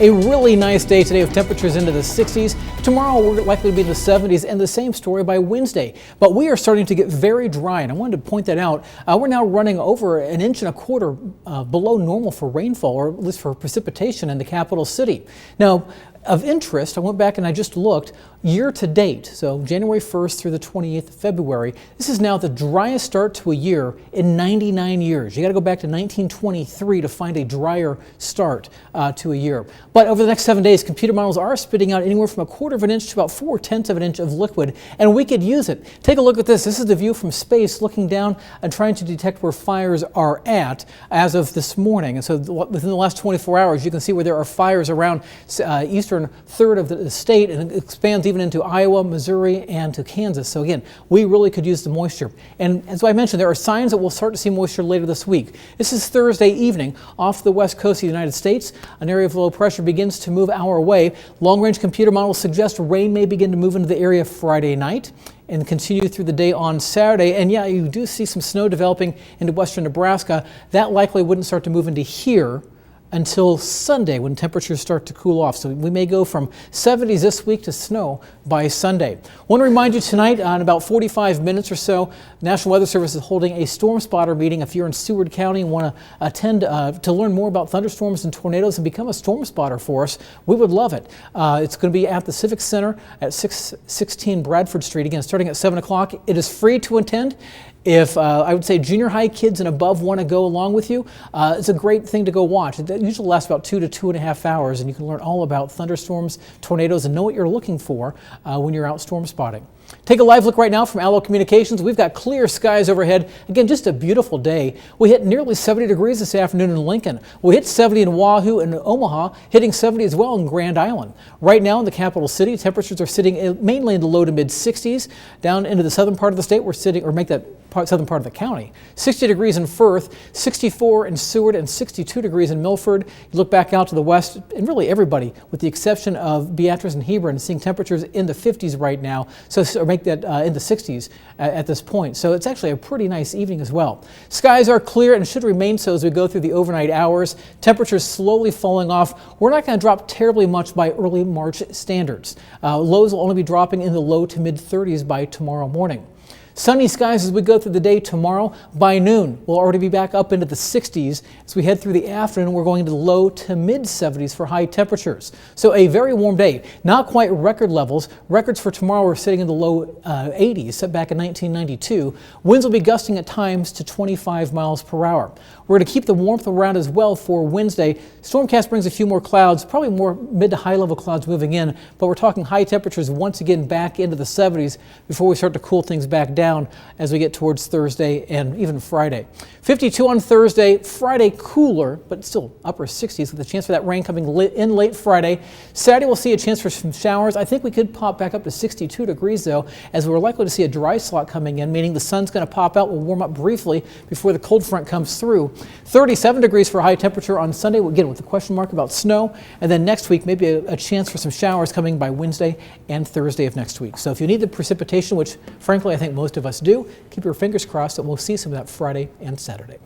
A really nice day today with temperatures into the 60s. Tomorrow we're likely to be in the 70s, and the same story by Wednesday. But we are starting to get very dry, and I wanted to point that out. We're now running over 1.25 inches below normal for rainfall, or at least for precipitation in the capital city. Now, of interest, I went back and I just looked year to date, so January 1st through the 28th of February. This is now the driest start to a year in 99 years. You got to go back to 1923 to find a drier start to a year. But over the next 7 days, computer models are spitting out anywhere from 1/4 inch to about 4/10 inch of liquid, and we could use it. Take a look at this. This is the view from space, looking down and trying to detect where fires are at as of this morning. And so within the last 24 hours, you can see where there are fires around eastern third of the state, and it expands even into Iowa, Missouri, and to Kansas. So again, we really could use the moisture. And as I mentioned, there are signs that we'll start to see moisture later this week. This is Thursday evening off the west coast of the United States. An area of low pressure begins to move our way. Long-range computer models suggest rain may begin to move into the area Friday night and continue through the day on Saturday. And yeah, you do see some snow developing into western Nebraska. That likely wouldn't start to move into here until Sunday, when temperatures start to cool off. So we may go from 70s this week to snow by Sunday. I want to remind you tonight, in about 45 minutes or so, National Weather Service is holding a storm spotter meeting. If you're in Seward County and want to attend to learn more about thunderstorms and tornadoes and become a storm spotter for us, we would love it. It's going to be at the Civic Center at 616 Bradford Street. Again, starting at 7 o'clock. It is free to attend. If I would say junior high kids and above want to go along with you, it's a great thing to go watch. It usually lasts about 2 to 2.5 hours, and you can learn all about thunderstorms, tornadoes, and know what you're looking for when you're out storm spotting. Take a live look right now from Allo Communications. We've got clear skies overhead. Again, just a beautiful day. We hit nearly 70 degrees this afternoon in Lincoln. We hit 70 in Wahoo and Omaha, hitting 70 as well in Grand Island. Right now in the capital city, temperatures are sitting mainly in the low to mid 60s. Down into the southern part of the state, we're sitting, or make that southern part of the county, 60 degrees in Firth, 64 in Seward, and 62 degrees in Milford. You look back out to the west, and really everybody, with the exception of Beatrice and Hebron, seeing temperatures in the 50s right now, so or make that in the 60s at this point. So it's actually a pretty nice evening as well. Skies are clear and should remain so as we go through the overnight hours. Temperatures slowly falling off. We're not going to drop terribly much by early March standards. Lows will only be dropping in the low to mid 30s by tomorrow morning. Sunny skies as we go through the day tomorrow. By noon, we'll already be back up into the 60s. As we head through the afternoon, we're going into the low to mid 70s for high temperatures. So a very warm day. Not quite record levels. Records for tomorrow are sitting in the low 80s, set back in 1992. Winds will be gusting at times to 25 miles per hour. We're going to keep the warmth around as well for Wednesday. Stormcast brings a few more clouds, probably more mid to high level clouds moving in, but we're talking high temperatures once again back into the 70s before we start to cool things back down as we get towards Thursday and even Friday. 52 on Thursday, Friday cooler, but still upper 60s with a chance for that rain coming in late Friday. Saturday we'll see a chance for some showers. I think we could pop back up to 62 degrees though, as we're likely to see a dry slot coming in, meaning the sun's going to pop out. We'll warm up briefly before the cold front comes through. 37 degrees for high temperature on Sunday, again with a question mark about snow, and then next week maybe a chance for some showers coming by Wednesday and Thursday of next week. So if you need the precipitation, which frankly I think most of us do, keep your fingers crossed that we'll see some of that Friday and Saturday.